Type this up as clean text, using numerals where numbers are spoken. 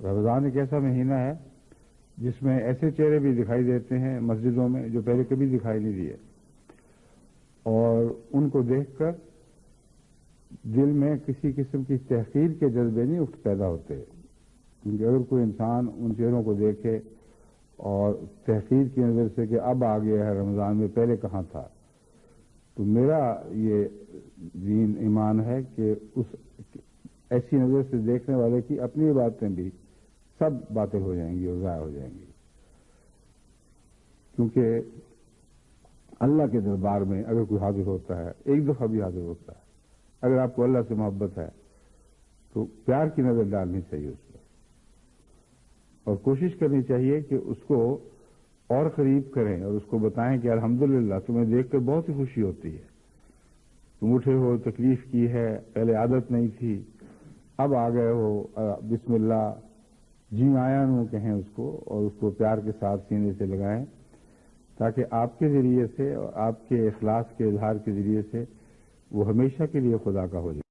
رمضان ایک ایسا مہینہ ہے جس میں ایسے چہرے بھی دکھائی دیتے ہیں مسجدوں میں جو پہلے کبھی دکھائی نہیں دیے، اور ان کو دیکھ کر دل میں کسی قسم کی تحقیر کے جذبے نہیں پیدا ہوتے، کیونکہ اگر کوئی انسان ان چہروں کو دیکھے اور تحقیر کی نظر سے کہ اب آ گیا ہے رمضان میں پہلے کہاں تھا، تو میرا یہ دین ایمان ہے کہ اس ایسی نظر سے دیکھنے والے کی اپنی باتیں بھی سب باطل ہو جائیں گی اور ضائع ہو جائیں گی، کیونکہ اللہ کے دربار میں اگر کوئی حاضر ہوتا ہے ایک دفعہ بھی حاضر ہوتا ہے، اگر آپ کو اللہ سے محبت ہے تو پیار کی نظر ڈالنی چاہیے اس پر، اور کوشش کرنی چاہیے کہ اس کو اور قریب کریں اور اس کو بتائیں کہ الحمدللہ تمہیں دیکھ کر بہت ہی خوشی ہوتی ہے، تم اٹھے ہو، تکلیف کی ہے، پہلے عادت نہیں تھی، اب آ گئے ہو، بسم اللہ جی آیا نو کہیں اس کو، اور اس کو پیار کے ساتھ سینے سے لگائیں تاکہ آپ کے ذریعے سے اور آپ کے اخلاص کے اظہار کے ذریعے سے وہ ہمیشہ کے لیے خدا کا ہو جائے۔